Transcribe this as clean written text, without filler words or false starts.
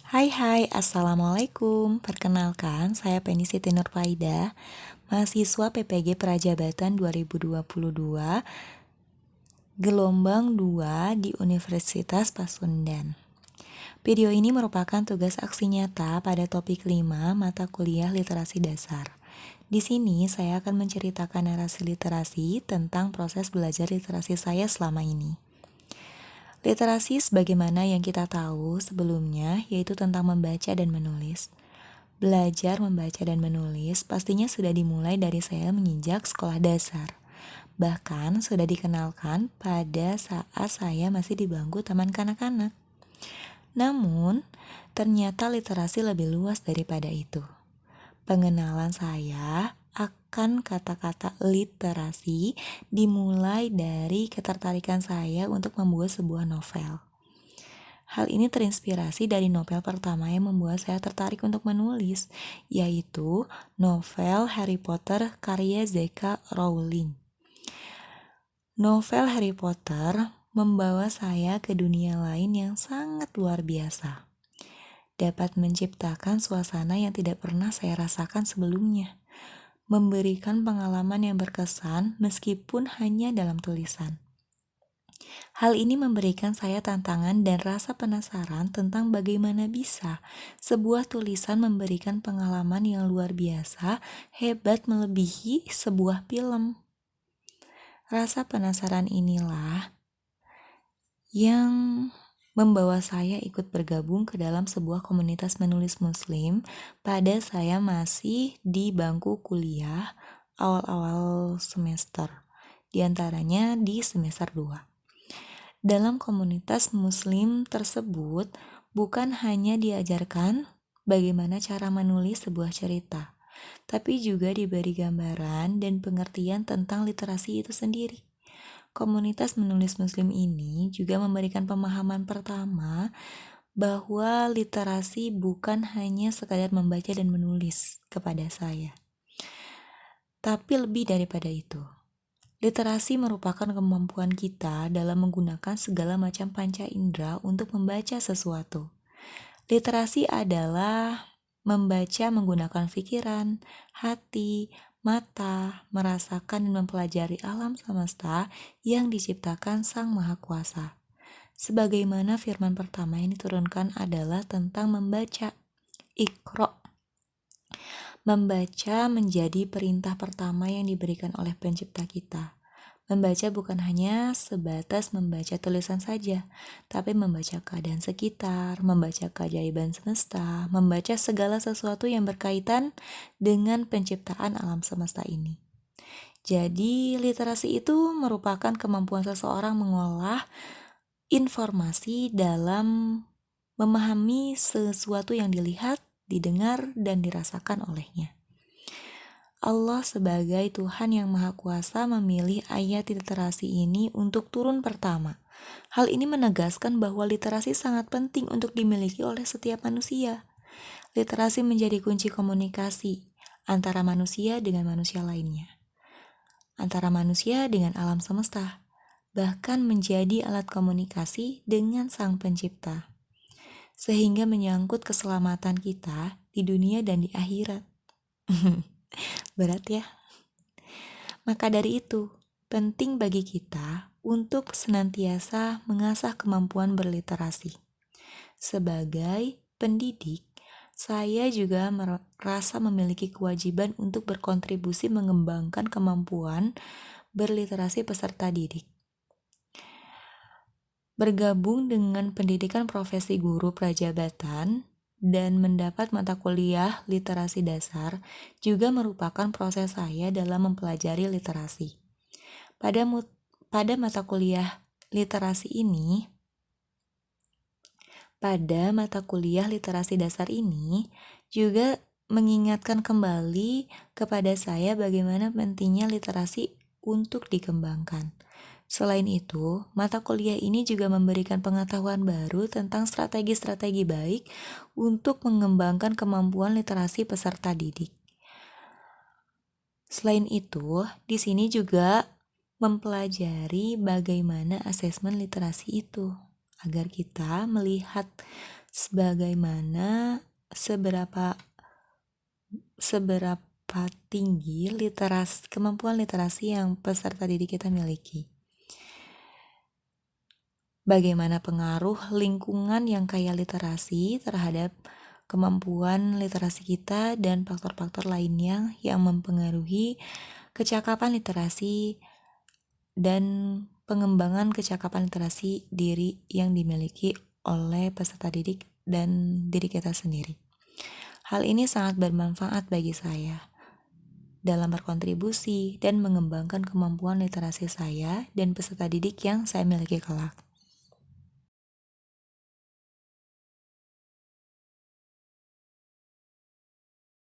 Hai, Assalamualaikum. Perkenalkan, saya Penny Siti Nurfaida, mahasiswa PPG Prajabatan 2022, gelombang 2 di Universitas Pasundan. Video ini merupakan tugas aksi nyata pada topik 5 mata kuliah literasi dasar. Di sini saya akan menceritakan narasi literasi tentang proses belajar literasi saya selama ini. Literasi sebagaimana yang kita tahu sebelumnya yaitu tentang membaca dan menulis. Belajar membaca dan menulis pastinya sudah dimulai dari saya menginjak sekolah dasar. Bahkan sudah dikenalkan pada saat saya masih di bangku taman kanak-kanak. Namun, ternyata literasi lebih luas daripada itu. Pengenalan saya akan kata-kata literasi dimulai dari ketertarikan saya untuk membuat sebuah novel. Hal ini terinspirasi dari novel pertama yang membuat saya tertarik untuk menulis, yaitu novel Harry Potter karya J.K. Rowling. Novel Harry Potter membawa saya ke dunia lain yang sangat luar biasa. Dapat menciptakan suasana yang tidak pernah saya rasakan sebelumnya, memberikan pengalaman yang berkesan meskipun hanya dalam tulisan. Hal ini memberikan saya tantangan dan rasa penasaran tentang bagaimana bisa sebuah tulisan memberikan pengalaman yang luar biasa, hebat melebihi sebuah film. Rasa penasaran inilah yang membawa saya ikut bergabung ke dalam sebuah komunitas menulis muslim pada saya masih di bangku kuliah awal-awal semester, diantaranya di semester 2. Dalam komunitas muslim tersebut bukan hanya diajarkan bagaimana cara menulis sebuah cerita, tapi juga diberi gambaran dan pengertian tentang literasi itu sendiri. Komunitas menulis muslim ini juga memberikan pemahaman pertama bahwa literasi bukan hanya sekadar membaca dan menulis kepada saya, tapi lebih daripada itu. Literasi merupakan kemampuan kita dalam menggunakan segala macam panca indera untuk membaca sesuatu. Literasi adalah membaca menggunakan pikiran, hati, mata, merasakan dan mempelajari alam semesta yang diciptakan Sang Maha Kuasa. Sebagaimana firman pertama yang diturunkan adalah tentang membaca. Iqra. Membaca menjadi perintah pertama yang diberikan oleh pencipta kita. Membaca bukan hanya sebatas membaca tulisan saja, tapi membaca keadaan sekitar, membaca keajaiban semesta, membaca segala sesuatu yang berkaitan dengan penciptaan alam semesta ini. Jadi, literasi itu merupakan kemampuan seseorang mengolah informasi dalam memahami sesuatu yang dilihat, didengar, dan dirasakan olehnya. Allah sebagai Tuhan yang Maha Kuasa memilih ayat literasi ini untuk turun pertama. Hal ini menegaskan bahwa literasi sangat penting untuk dimiliki oleh setiap manusia. Literasi menjadi kunci komunikasi antara manusia dengan manusia lainnya, antara manusia dengan alam semesta, bahkan menjadi alat komunikasi dengan Sang Pencipta, sehingga menyangkut keselamatan kita di dunia dan di akhirat. Berat ya? Maka dari itu, penting bagi kita untuk senantiasa mengasah kemampuan berliterasi. Sebagai pendidik, saya juga merasa memiliki kewajiban untuk berkontribusi mengembangkan kemampuan berliterasi peserta didik. Bergabung dengan pendidikan profesi guru prajabatan dan mendapat mata kuliah literasi dasar juga merupakan proses saya dalam mempelajari literasi. Pada mata kuliah literasi dasar ini juga mengingatkan kembali kepada saya bagaimana pentingnya literasi untuk dikembangkan. Selain itu, mata kuliah ini juga memberikan pengetahuan baru tentang strategi-strategi baik untuk mengembangkan kemampuan literasi peserta didik. Selain itu, di sini juga mempelajari bagaimana asesmen literasi itu, agar kita melihat sebagaimana seberapa tinggi kemampuan literasi yang peserta didik kita miliki. Bagaimana pengaruh lingkungan yang kaya literasi terhadap kemampuan literasi kita dan faktor-faktor lainnya yang mempengaruhi kecakapan literasi dan pengembangan kecakapan literasi diri yang dimiliki oleh peserta didik dan diri kita sendiri. Hal ini sangat bermanfaat bagi saya dalam berkontribusi dan mengembangkan kemampuan literasi saya dan peserta didik yang saya miliki kelak.